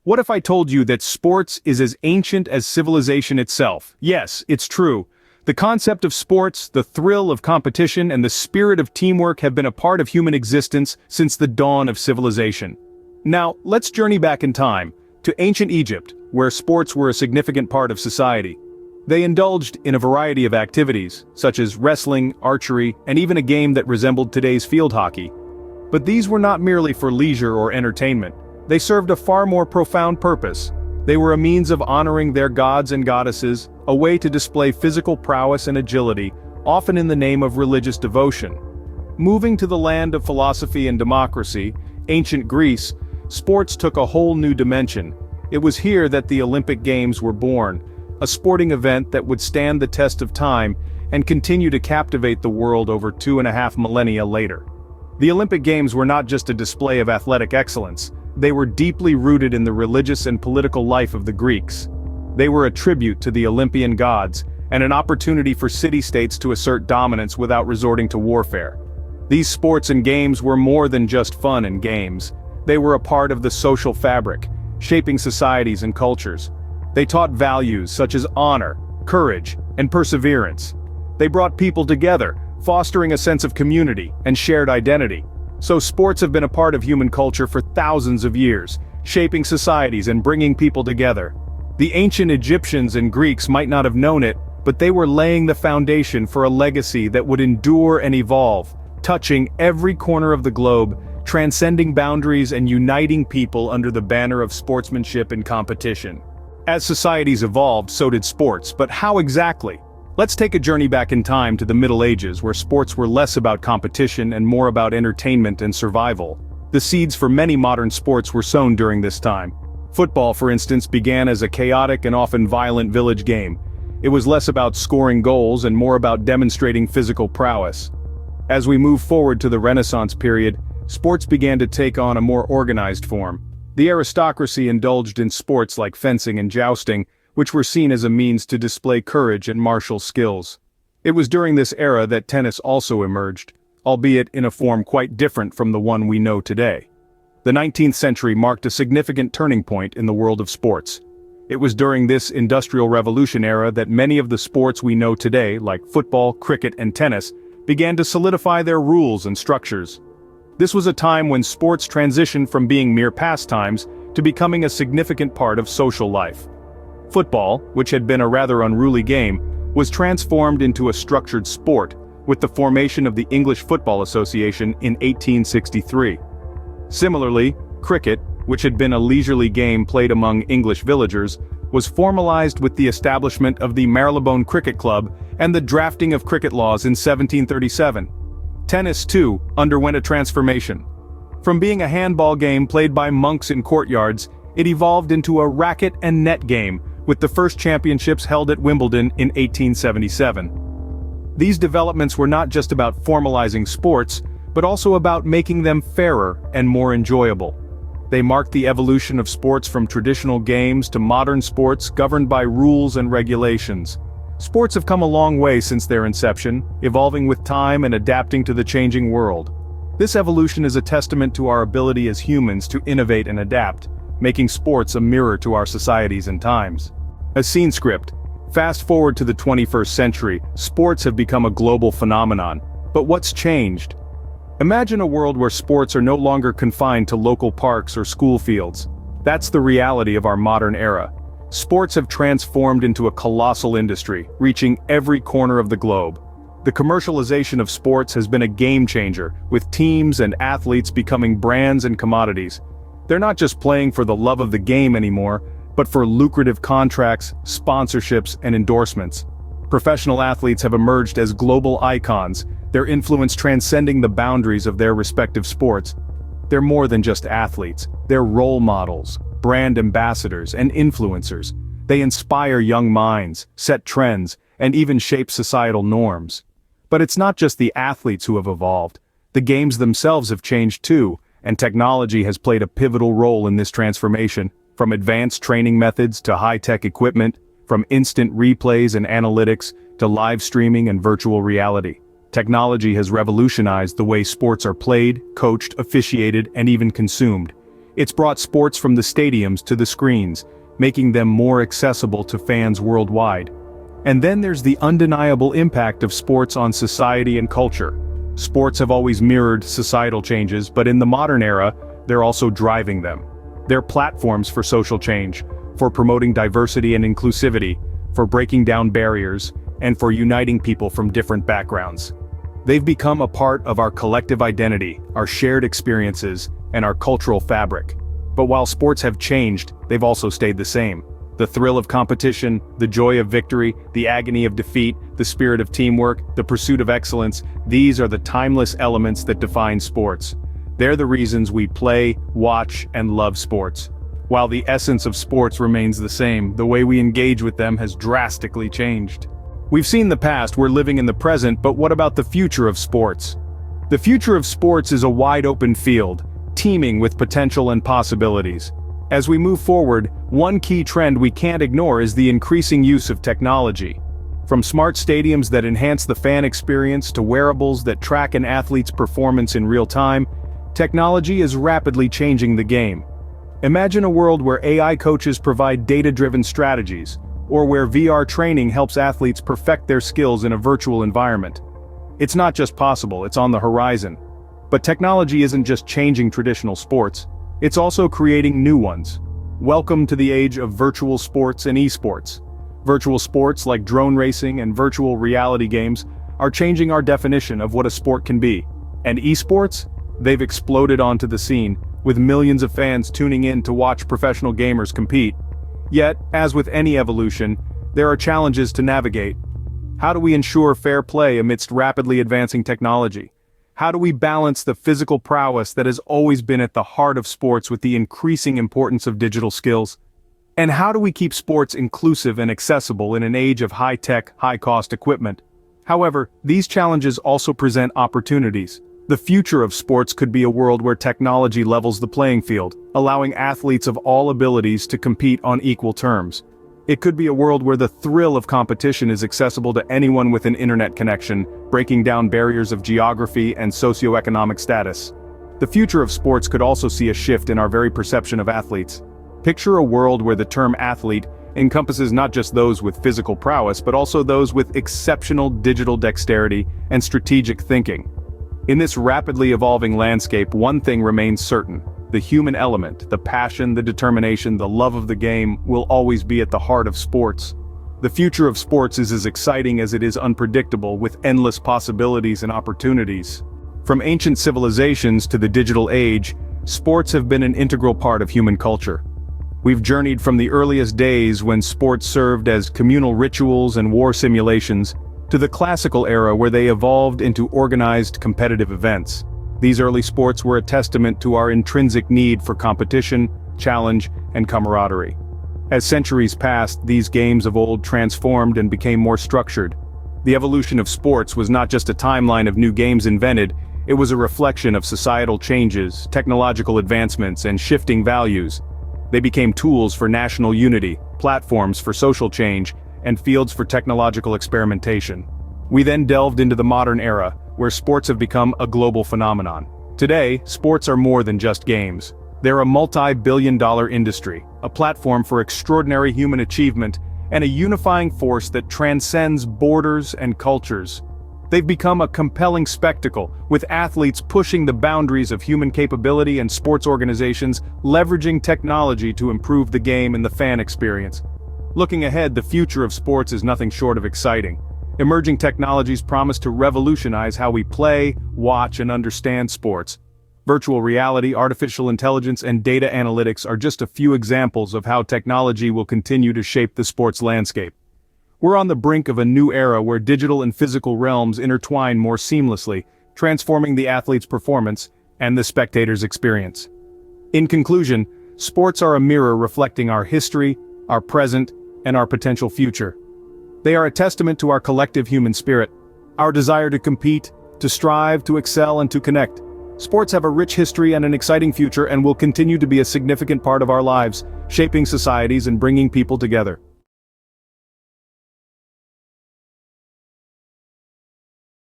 What if I told you that sports is as ancient as civilization itself? Yes, it's true. The concept of sports, the thrill of competition, and the spirit of teamwork have been a part of human existence since the dawn of civilization. Now, let's journey back in time, to ancient Egypt, where sports were a significant part of society. They indulged in a variety of activities, such as wrestling, archery, and even a game that resembled today's field hockey. But these were not merely for leisure or entertainment. They served a far more profound purpose. They were a means of honoring their gods and goddesses, a way to display physical prowess and agility, often in the name of religious devotion. Moving to the land of philosophy and democracy, ancient Greece, sports took a whole new dimension. It was here that the Olympic Games were born, a sporting event that would stand the test of time and continue to captivate the world over 2.5 millennia later. The Olympic Games were not just a display of athletic excellence. They were deeply rooted in the religious and political life of the Greeks. They were a tribute to the Olympian gods, and an opportunity for city-states to assert dominance without resorting to warfare. These sports and games were more than just fun and games. They were a part of the social fabric, shaping societies and cultures. They taught values such as honor, courage, and perseverance. They brought people together, fostering a sense of community and shared identity. So sports have been a part of human culture for thousands of years, shaping societies and bringing people together. The ancient Egyptians and Greeks might not have known it, but they were laying the foundation for a legacy that would endure and evolve, touching every corner of the globe, transcending boundaries and uniting people under the banner of sportsmanship and competition. As societies evolved, so did sports, but how exactly? Let's take a journey back in time to the Middle Ages, where sports were less about competition and more about entertainment and survival. The seeds for many modern sports were sown during this time. Football, for instance, began as a chaotic and often violent village game. It was less about scoring goals and more about demonstrating physical prowess. As we move forward to the Renaissance period, sports began to take on a more organized form. The aristocracy indulged in sports like fencing and jousting, which were seen as a means to display courage and martial skills. It was during this era that tennis also emerged, albeit in a form quite different from the one we know today. The 19th century marked a significant turning point in the world of sports. It was during this Industrial Revolution era that many of the sports we know today, like football, cricket, and tennis, began to solidify their rules and structures. This was a time when sports transitioned from being mere pastimes to becoming a significant part of social life. Football, which had been a rather unruly game, was transformed into a structured sport, with the formation of the English Football Association in 1863. Similarly, cricket, which had been a leisurely game played among English villagers, was formalized with the establishment of the Marylebone Cricket Club and the drafting of cricket laws in 1737. Tennis, too, underwent a transformation. From being a handball game played by monks in courtyards, it evolved into a racket and net game, with the first championships held at Wimbledon in 1877. These developments were not just about formalizing sports, but also about making them fairer and more enjoyable. They marked the evolution of sports from traditional games to modern sports governed by rules and regulations. Sports have come a long way since their inception, evolving with time and adapting to the changing world. This evolution is a testament to our ability as humans to innovate and adapt, making sports a mirror to our societies and times. A scene script. Fast forward to the 21st century, sports have become a global phenomenon. But what's changed? Imagine a world where sports are no longer confined to local parks or school fields. That's the reality of our modern era. Sports have transformed into a colossal industry, reaching every corner of the globe. The commercialization of sports has been a game changer, with teams and athletes becoming brands and commodities. They're not just playing for the love of the game anymore, but for lucrative contracts, sponsorships, and endorsements. Professional athletes have emerged as global icons, their influence transcending the boundaries of their respective sports. They're more than just athletes, they're role models, brand ambassadors, and influencers. They inspire young minds, set trends, and even shape societal norms. But it's not just the athletes who have evolved. The games themselves have changed too, and technology has played a pivotal role in this transformation. From advanced training methods to high-tech equipment, from instant replays and analytics to live streaming and virtual reality. Technology has revolutionized the way sports are played, coached, officiated, and even consumed. It's brought sports from the stadiums to the screens, making them more accessible to fans worldwide. And then there's the undeniable impact of sports on society and culture. Sports have always mirrored societal changes, but in the modern era, they're also driving them. They're platforms for social change, for promoting diversity and inclusivity, for breaking down barriers, and for uniting people from different backgrounds. They've become a part of our collective identity, our shared experiences, and our cultural fabric. But while sports have changed, they've also stayed the same. The thrill of competition, the joy of victory, the agony of defeat, the spirit of teamwork, the pursuit of excellence, these are the timeless elements that define sports. They're the reasons we play, watch, and love sports. While the essence of sports remains the same, the way we engage with them has drastically changed. We've seen the past, we're living in the present, but what about the future of sports? The future of sports is a wide-open field, teeming with potential and possibilities. As we move forward, one key trend we can't ignore is the increasing use of technology. From smart stadiums that enhance the fan experience to wearables that track an athlete's performance in real time, technology is rapidly changing the game. Imagine a world where AI coaches provide data-driven strategies, or where VR training helps athletes perfect their skills in a virtual environment. It's not just possible, it's on the horizon. But technology isn't just changing traditional sports, it's also creating new ones. Welcome to the age of virtual sports and esports. Virtual sports like drone racing and virtual reality games are changing our definition of what a sport can be. And esports? They've exploded onto the scene, with millions of fans tuning in to watch professional gamers compete. Yet, as with any evolution, there are challenges to navigate. How do we ensure fair play amidst rapidly advancing technology? How do we balance the physical prowess that has always been at the heart of sports with the increasing importance of digital skills? And how do we keep sports inclusive and accessible in an age of high-tech, high-cost equipment? However, these challenges also present opportunities. The future of sports could be a world where technology levels the playing field, allowing athletes of all abilities to compete on equal terms. It could be a world where the thrill of competition is accessible to anyone with an internet connection, breaking down barriers of geography and socioeconomic status. The future of sports could also see a shift in our very perception of athletes. Picture a world where the term athlete encompasses not just those with physical prowess but also those with exceptional digital dexterity and strategic thinking. In this rapidly evolving landscape, one thing remains certain. The human element, the passion, the determination, the love of the game will always be at the heart of sports. The future of sports is as exciting as it is unpredictable, with endless possibilities and opportunities. From ancient civilizations to the digital age, sports have been an integral part of human culture. We've journeyed from the earliest days when sports served as communal rituals and war simulations, to the classical era where they evolved into organized competitive events. These early sports were a testament to our intrinsic need for competition, challenge, and camaraderie. As centuries passed, these games of old transformed and became more structured. The evolution of sports was not just a timeline of new games invented, it was a reflection of societal changes, technological advancements, and shifting values. They became tools for national unity, platforms for social change, and fields for technological experimentation. We then delved into the modern era, where sports have become a global phenomenon. Today, sports are more than just games. They're a multi-billion-dollar industry, a platform for extraordinary human achievement, and a unifying force that transcends borders and cultures. They've become a compelling spectacle, with athletes pushing the boundaries of human capability and sports organizations leveraging technology to improve the game and the fan experience. Looking ahead, the future of sports is nothing short of exciting. Emerging technologies promise to revolutionize how we play, watch, and understand sports. Virtual reality, artificial intelligence, and data analytics are just a few examples of how technology will continue to shape the sports landscape. We're on the brink of a new era where digital and physical realms intertwine more seamlessly, transforming the athlete's performance and the spectator's experience. In conclusion, sports are a mirror reflecting our history, our present, and our potential future. They are a testament to our collective human spirit, our desire to compete, to strive, to excel, and to connect. Sports have a rich history and an exciting future and will continue to be a significant part of our lives, shaping societies and bringing people together.